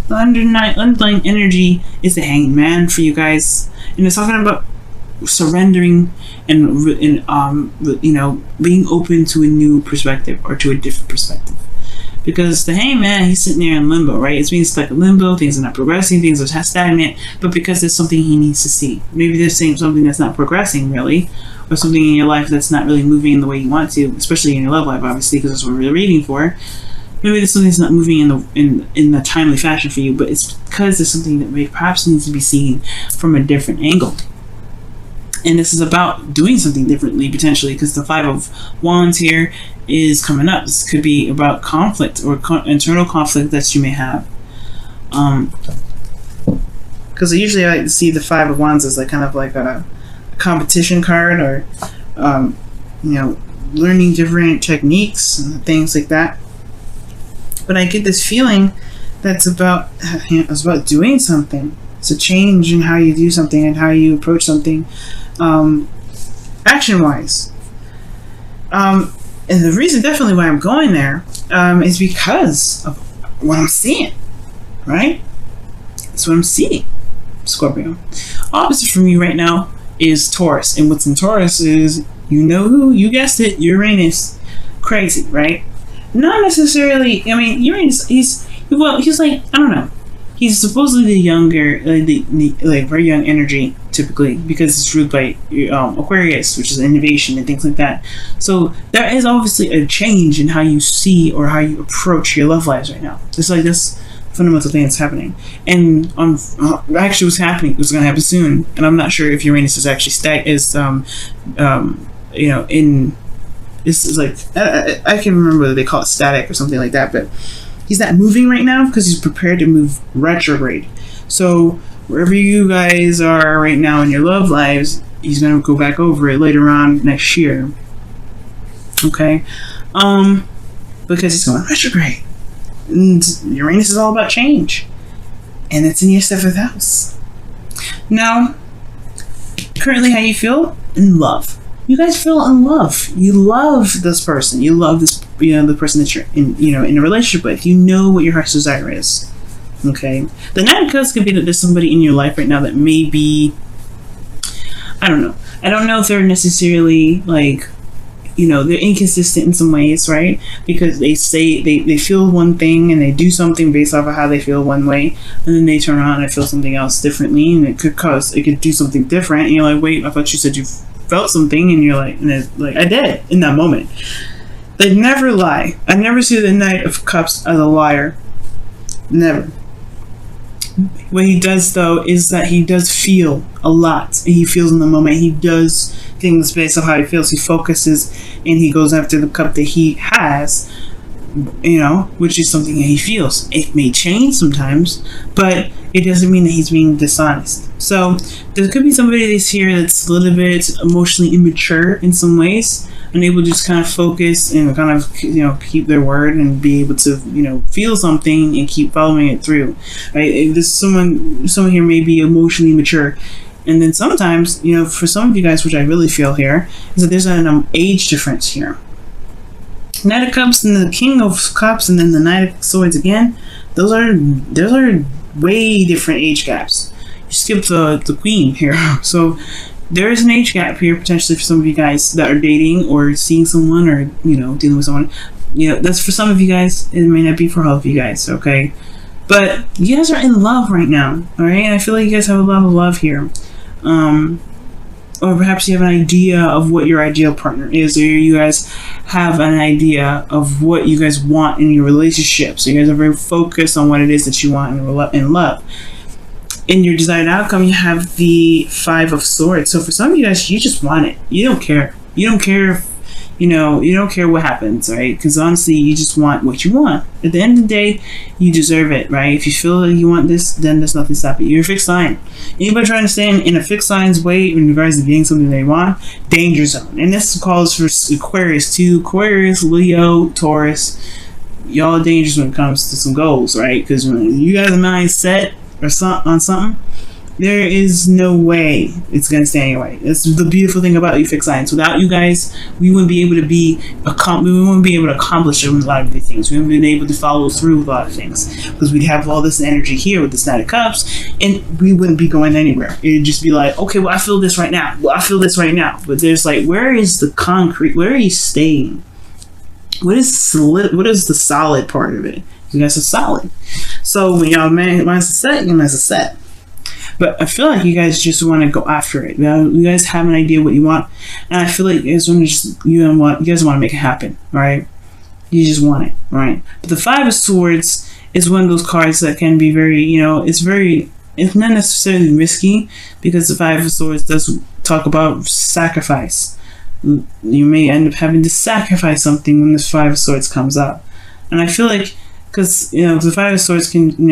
The underlying energy is the Hanged Man for you guys, and it's talking about surrendering and being open to a new perspective or to a different perspective. Because the Hanged Man, he's sitting there in limbo, right? It's being stuck in limbo. Things are not progressing. Things are stagnant. But because there's something he needs to see. Maybe there's something that's not progressing really, or something in your life that's not really moving in the way you want to, especially in your love life, obviously, because that's what we're reading for. Maybe there's something that's not moving in a timely fashion for you, but it's because there's something that perhaps needs to be seen from a different angle. And this is about doing something differently, potentially, because the Five of Wands here is coming up. This could be about conflict or internal conflict that you may have. Because usually I like to see the Five of Wands as kind of like a competition card, or learning different techniques and things like that. But I get this feeling that's about doing something. It's a change in how you do something and how you approach something, action-wise. And the reason definitely why I'm going there is because of what I'm seeing, right? That's what I'm seeing, Scorpio. Opposite from you right now is Taurus. And what's in Taurus is, who? You guessed it, Uranus. Crazy, right? Not necessarily, Uranus, he's like, I don't know. He's supposedly the younger, like very young energy, typically, because it's ruled by Aquarius, which is innovation and things like that. So there is obviously a change in how you see or how you approach your love lives right now. It's like this fundamental thing that's happening. And actually what's happening, what's going to happen soon, and I'm not sure if Uranus is actually this is like, I can't remember whether they call it static or something like that, but he's not moving right now because he's prepared to move retrograde. So wherever you guys are right now in your love lives, he's going to go back over it later on next year. Okay? Because he's going retrograde. And Uranus is all about change. And it's in your 7th house. Now, currently how you feel? In love. You guys feel in love. You love this person. You love this, the person that you're in a relationship with. You know what your heart's desire is. Okay. The Nine of Cups could be that there's somebody in your life right now that may be, I don't know. I don't know if they're necessarily like, they're inconsistent in some ways, right? Because they say they feel one thing and they do something based off of how they feel one way, and then they turn around and feel something else differently, and it could do something different. And you're like, wait, I thought you said you felt something, and you're like, I did in that moment. They never lie. I never see the Knight of Cups as a liar. Never. What he does though is that he does feel a lot. He feels in the moment. He does things based on how he feels. He focuses and he goes after the cup that he has, which is something that he feels. It may change sometimes, but it doesn't mean that he's being dishonest. So there could be somebody that's here that's a little bit emotionally immature in some ways, unable to just kind of focus and kind of keep their word and be able to feel something and keep following it through. Right? There's someone here may be emotionally mature. And then sometimes, for some of you guys, which I really feel here, is that there's an age difference here. Knight of Cups and the King of Cups and then the Knight of Swords again, those are way different age gaps. You skip the Queen here. So there is an age gap here potentially for some of you guys that are dating or seeing someone or, dealing with someone. That's for some of you guys. It may not be for all of you guys, okay? But you guys are in love right now, all right? And I feel like you guys have a lot of love here. Or perhaps you have an idea of what your ideal partner is, or you guys have an idea of what you guys want in your relationship. So you guys are very focused on what it is that you want in love. In your desired outcome, you have the Five of Swords. So for some of you guys, you just want it. You don't care. You don't care if, you don't care what happens, right? Because honestly, you just want what you want. At the end of the day, you deserve it, right? If you feel like you want this, then there's nothing stopping you. You're a fixed sign. Anybody trying to stand in a fixed sign's way in regards to getting something they want, danger zone. And this calls for Aquarius too. Aquarius, Leo, Taurus. Y'all are dangerous when it comes to some goals, right? Because when you guys are mind set or on something, There is no way it's going to stay anyway. It's the beautiful thing about you fixed signs. Without you guys, we wouldn't be able to accomplish a lot of these things. We wouldn't be able to follow through with a lot of things because we'd have all this energy here with the Knight of Cups, and we wouldn't be going anywhere. It'd just be like, okay, well, I feel this right now. Well, I feel this right now. But there's like, where is the concrete? Where are you staying? What is the solid part of it? You guys are solid. So when y'all mine's a set, mine's a set. But I feel like you guys just want to go after it. You guys have an idea what you want, and I feel like you guys want to make it happen, right? You just want it, right? But the Five of Swords is one of those cards that can be very, it's not necessarily risky, because the Five of Swords does talk about sacrifice. You may end up having to sacrifice something when this Five of Swords comes up, and I feel like, because the Five of Swords can, you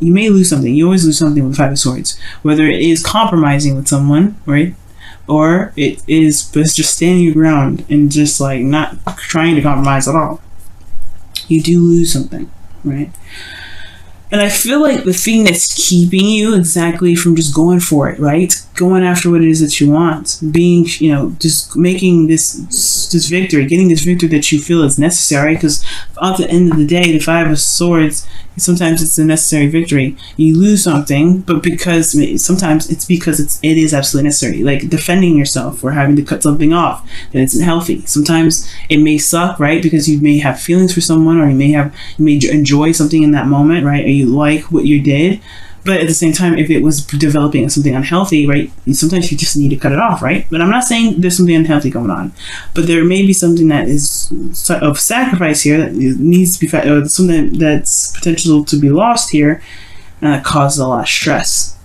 may lose something. You always lose something with the Five of Swords, whether it is compromising with someone, right, or it's just standing your ground and just like not trying to compromise at all. You do lose something, right? And I feel like the thing that's keeping you exactly from just going for it, right? Going after what it is that you want, being, just making this victory, getting this victory that you feel is necessary. Because at the end of the day, the Five of Swords, sometimes it's a necessary victory. You lose something, but sometimes it's because it is absolutely necessary. Like defending yourself or having to cut something off that isn't healthy. Sometimes it may suck, right? Because you may have feelings for someone, or you may enjoy something in that moment, right? Or you like what you did. But at the same time, if it was developing something unhealthy, right, sometimes you just need to cut it off, right? But I'm not saying there's something unhealthy going on, but there may be something that is of sacrifice here that needs to be, or something that's potential to be lost here, and that causes a lot of stress.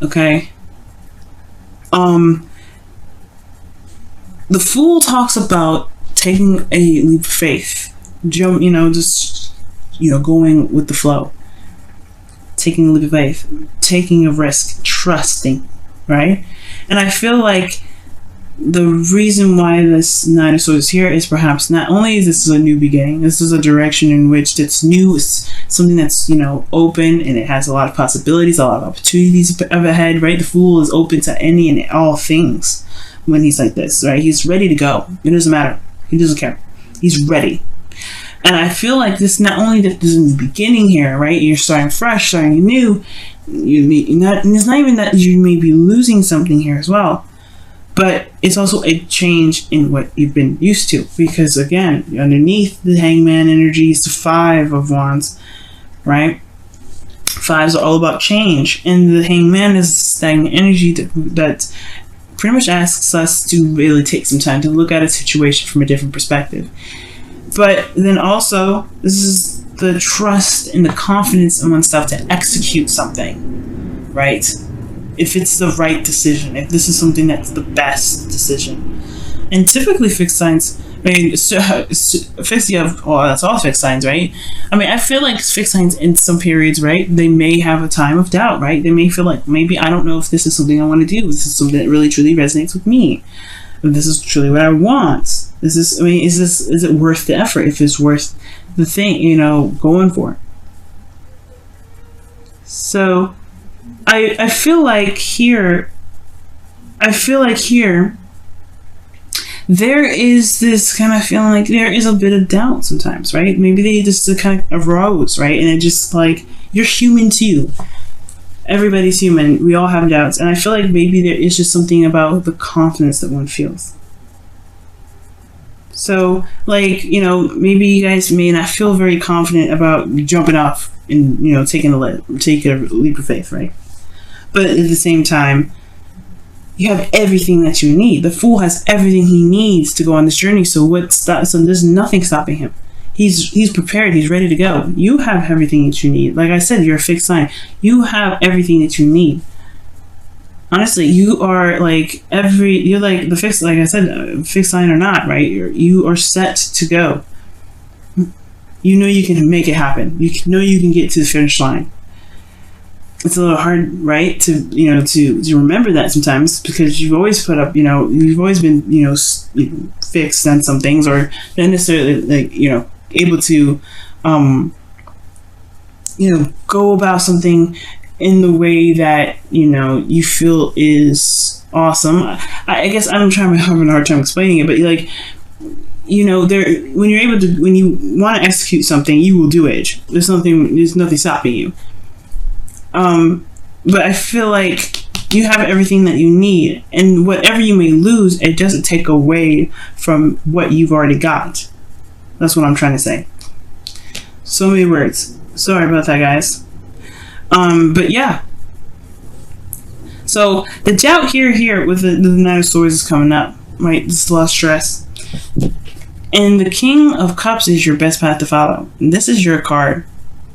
Okay. The Fool talks about taking a leap of faith, going with the flow. Taking a leap of faith, taking a risk, trusting, right? And I feel like the reason why this Nine of Swords is here is perhaps not only is this a new beginning, this is a direction in which it's new, it's something that's, open, and it has a lot of possibilities, a lot of opportunities up ahead, right? The Fool is open to any and all things when he's like this, right? He's ready to go. It doesn't matter. He doesn't care. He's ready. And I feel like this, not only that there's a new beginning here, right? You're starting fresh, starting new. It's not even that you may be losing something here as well, but it's also a change in what you've been used to. Because again, underneath the Hangman energy is the Five of Wands, right? Fives are all about change, and the Hangman is stagnant energy that pretty much asks us to really take some time to look at a situation from a different perspective. But then also, this is the trust and the confidence in oneself to execute something, right? If it's the right decision, if this is something that's the best decision. And typically fixed signs, that's all fixed signs, right? I feel like fixed signs in some periods, right, they may have a time of doubt, right? They may feel like, maybe I don't know if this is something I want to do. This is something that really truly resonates with me. This is truly what I want. Is it worth the effort? If it's worth the thing, going for it. So I feel like here there is this kind of feeling like there is a bit of doubt sometimes, right? Maybe they just kind of arose, right? And it just like, you're human too. Everybody's human. We all have doubts. And I feel like maybe there is just something about the confidence that one feels. So, like, maybe you guys may not feel very confident about jumping off and, taking a leap of faith, right? But at the same time, you have everything that you need. The Fool has everything he needs to go on this journey. So there's nothing stopping him. He's prepared. He's ready to go. You have everything that you need. Like I said, you're a fixed sign. You have everything that you need. Honestly, you are you're like the fixed, like I said, fixed sign or not, right? You are set to go. You can make it happen. You can get to the finish line. It's a little hard, right, to remember that sometimes, because you've always put up, you've always been, fixed on some things, or not necessarily able to go about something in the way that you feel is awesome. I guess I'm having a hard time explaining it, but like when you want to execute something, you will do it. There's nothing stopping you. But I feel like you have everything that you need, and whatever you may lose, it doesn't take away from what you've already got. That's what I'm trying to say. So many words. Sorry about that, guys. But yeah. So the doubt here with the Nine of Swords is coming up, right? This is a lot of stress. And the King of Cups is your best path to follow. And this is your card,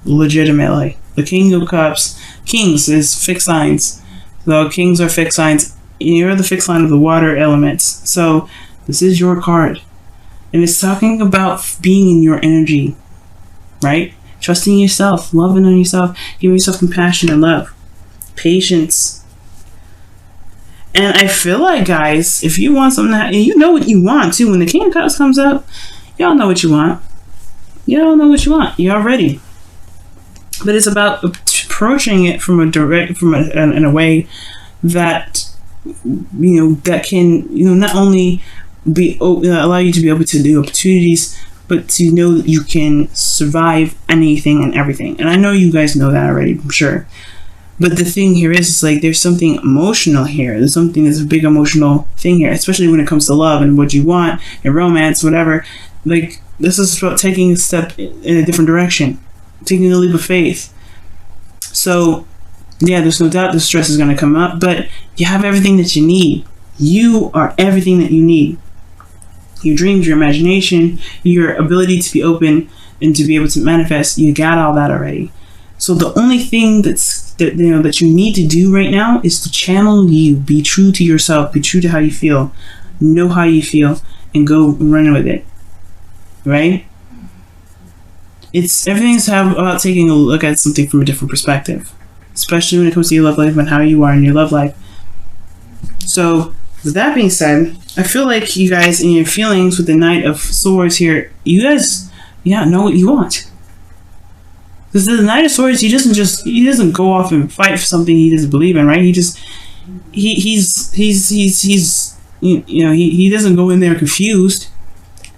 legitimately. The King of Cups. Kings is fixed signs. So kings are fixed signs. You're the fixed sign of the water elements. So this is your card. And it's talking about being in your energy, right? Trusting yourself, loving on yourself, giving yourself compassion and love, patience. And I feel like, guys, if you want something, and you know what you want too. When the King of Cups comes up, y'all know what you want. Y'all know what you want. Y'all ready. But it's about approaching it in a way that that can not only allow you to be able to do opportunities, but to know that you can survive anything and everything. And I know you guys know that already, I'm sure. But the thing here is like there's something emotional here. There's a big emotional thing here, especially when it comes to love and what you want and romance, whatever. Like this is about taking a step in a different direction, taking a leap of faith. So yeah, there's no doubt the stress is going to come up, but you have everything that you need. You are everything that you need. Your dreams, your imagination, your ability to be open and to be able to manifest, you got all that already. So the only thing that you need to do right now is to channel you, be true to yourself, be true to how you feel, know how you feel, and go run with it. Right? Everything's about taking a look at something from a different perspective, especially when it comes to your love life and how you are in your love life. So with that being said, I feel like you guys in your feelings with the Knight of Swords here, you guys know what you want. Because the Knight of Swords, he doesn't go off and fight for something he doesn't believe in, right? He doesn't go in there confused.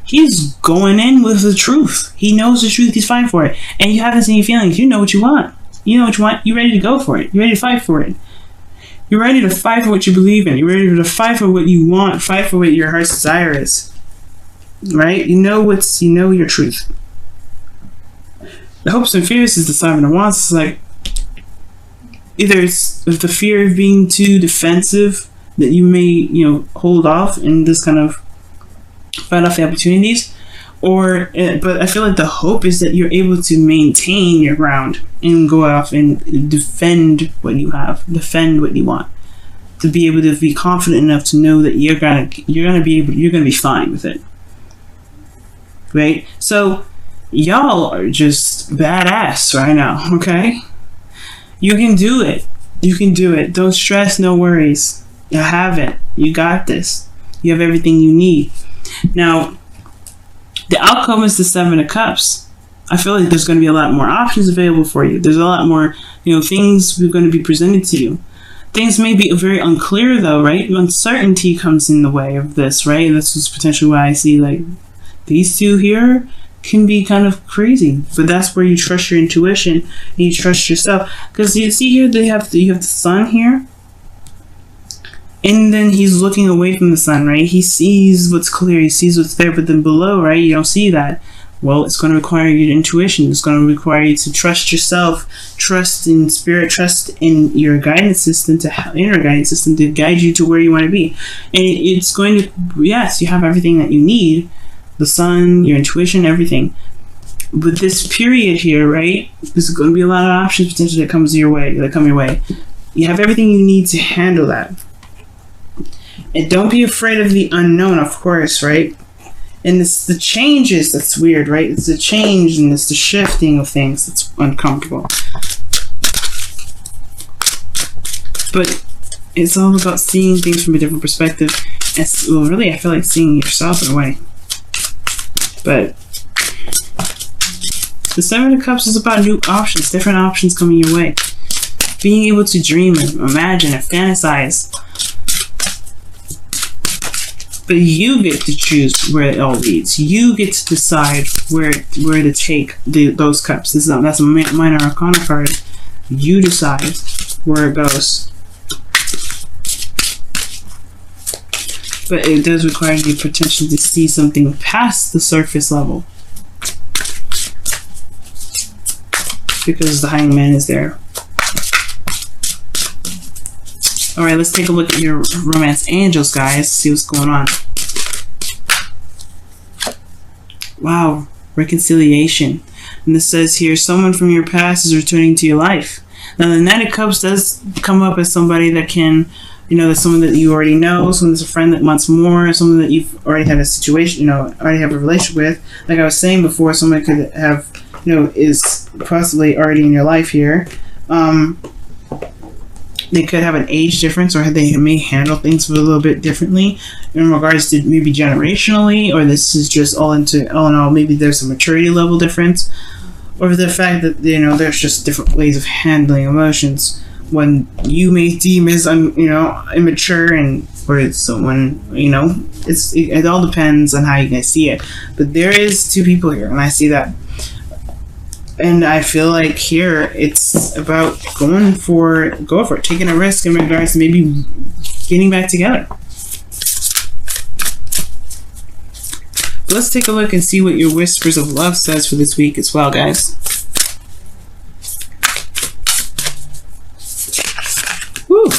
He's going in with the truth. He knows the truth. He's fighting for it. And you haven't seen your feelings. You know what you want. You know what you want. You're ready to go for it. You're ready to fight for it. You're ready to fight for what you believe in. You're ready to fight for what you want. Fight for what your heart's desire is. Right? You know your truth. The hopes and fears is the Seven of Wands. It's like either it's the fear of being too defensive that you may hold off and just kind of fight off the opportunities, but I feel like the hope is that you're able to maintain your ground and go off and defend what you have, defend what you want, to be able to be confident enough to know that you're gonna be fine with it, right? So y'all are just badass right now, okay? You can do it. You can do it. Don't stress, no worries. You have it. You got this. You have everything you need. Now, the outcome is the Seven of Cups. I feel like there's going to be a lot more options available for you. There's a lot more, things are going to be presented to you. Things may be very unclear though, right? Uncertainty comes in the way of this, right? This is potentially why I see like these two here can be kind of crazy, but that's where you trust your intuition and you trust yourself. Because you see here, you have the sun here, and then he's looking away from the sun, right? He sees what's clear, he sees what's there, but then below, right, you don't see that. Well, it's going to require your intuition. It's going to require you to trust yourself, trust in spirit, trust in your guidance system, inner guidance system to guide you to where you want to be. And it's going to, yes, you have everything that you need, the sun, your intuition, everything. But this period here, right, there's going to be a lot of options potentially that come your way. You have everything you need to handle that. And don't be afraid of the unknown, of course, right? And it's the changes that's weird, right? It's the change and it's the shifting of things that's uncomfortable. But it's all about seeing things from a different perspective. Well, really, I feel like seeing yourself in a way. But The Seven of Cups is about new options, different options coming your way. Being able to dream and imagine and fantasize. But you get to choose where it all leads. You get to decide where to take those cups. That's a minor arcana card. You decide where it goes. But it does require you potentially to see something past the surface level. Because the Hangman is there. Alright, let's take a look at your romance angels, guys. See what's going on. Wow, reconciliation. And this says here, someone from your past is returning to your life. Now, the Knight of Cups does come up as somebody that can, that's someone that you already know, someone that's a friend that wants more, someone that you've already had a situation, already have a relationship with. Like I was saying before, somebody could have, is possibly already in your life here. They could have an age difference, or they may handle things a little bit differently in regards to maybe generationally, or this is just all in all, maybe there's a maturity level difference, or the fact that, there's just different ways of handling emotions. When you may deem as, immature, and or someone, it all depends on how you guys see it. But there is two people here, and I see that. And I feel like here it's about go for it, taking a risk in regards to maybe getting back together. But let's take a look and see what your Whispers of Love says for this week as well, guys. Woo!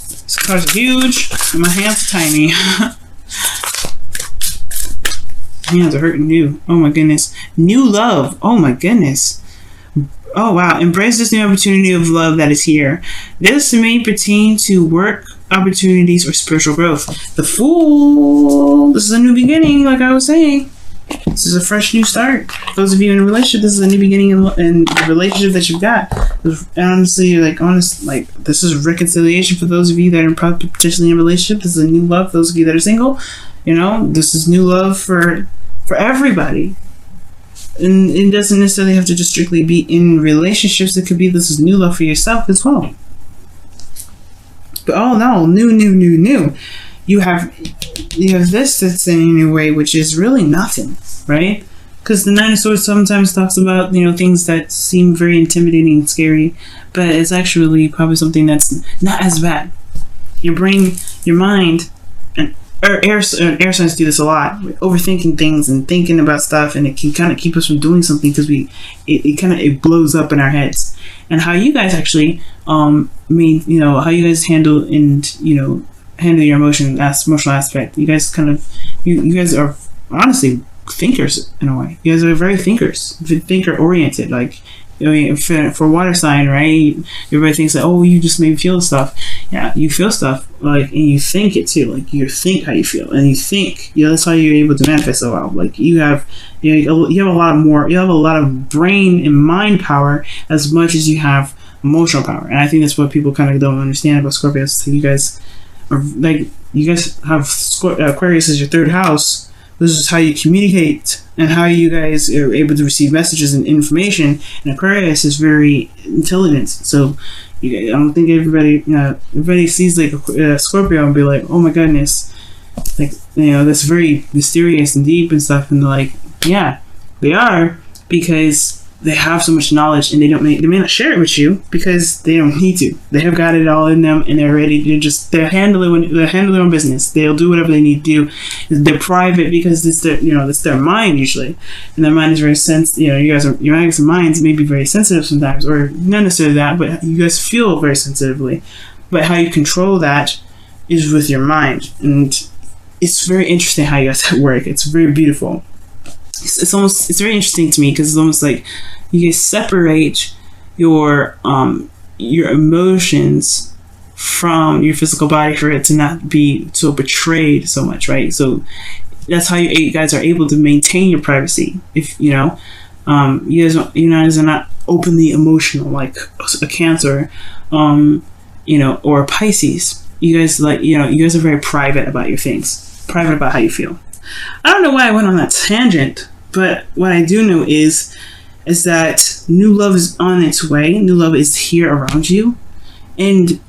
These cards are huge, and my hands are tiny. Hands are hurting new. Oh my goodness. New love. Oh my goodness. Oh wow. Embrace this new opportunity of love that is here. This may pertain to work opportunities or spiritual growth. The Fool. This is a new beginning, like I was saying. This is a fresh new start. Those of you in a relationship, this is a new beginning in the relationship that you've got. Honestly, this is reconciliation for those of you that are potentially in a relationship. This is a new love. Those of you that are single, this is new love for everybody. And it doesn't necessarily have to just strictly be in relationships. It could be this is new love for yourself as well. But oh no, new. You have this that's in a way which is really nothing, right? Because the Nine of Swords sometimes talks about, things that seem very intimidating and scary, but it's actually probably something that's not as bad. Your brain, your mind, and air signs do this a lot. We're overthinking things and thinking about stuff, and it can kind of keep us from doing something because it blows up in our heads. And how you guys actually, how you guys handle your emotional aspect. You guys you guys are honestly thinkers in a way. You guys are very thinker oriented. Like, for water sign, right? Everybody thinks that, oh, you just maybe feel stuff. Yeah, you feel stuff, and you think it too. Like, you think how you feel, and you think, that's how you're able to manifest so well. Like, you have a lot of brain and mind power as much as you have emotional power. And I think that's what people kind of don't understand about Scorpios. So you guys have Aquarius as your third house. This is how you communicate and how you guys are able to receive messages and information. And Aquarius is very intelligent. So I don't think everybody sees a Scorpio and be like, oh my goodness, that's very mysterious and deep and stuff. And they're like, yeah, they are, because they have so much knowledge, and they may not share it with you because they don't need to. They have got it all in them, and they're ready to they're handling their own business. They'll do whatever they need to do. They're private because it's their mind usually, and their mind is very sensitive. Your guys' minds may be very sensitive sometimes, or not necessarily that, but you guys feel very sensitively. But how you control that is with your mind, and it's very interesting how you guys work. It's very beautiful. It's very interesting to me because it's almost like you guys separate your emotions from your physical body for it to not be so betrayed so much, right? So that's how you guys are able to maintain your privacy. If you guys are not openly emotional like a Cancer, or a Pisces. You guys you guys are very private about your things, private about how you feel. I don't know why I went on that tangent, But what I do know is that new love is on its way. New love is here around you. And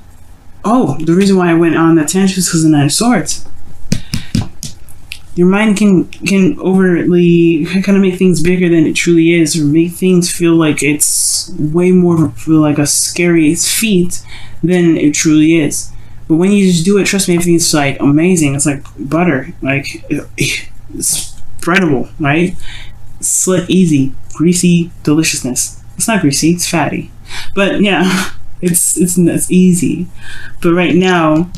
the reason why I went on that tangent is because of the Nine of Swords. Your mind can overtly kind of make things bigger than it truly is, or make things feel like it's way more like a scary feat than it truly is. But when you just do it, trust me, everything's like amazing. It's like butter, like it's spreadable, right? Slick, easy, greasy deliciousness. It's not greasy, it's fatty, but yeah, it's easy. But right now,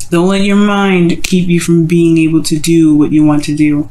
don't let your mind keep you from being able to do what you want to do.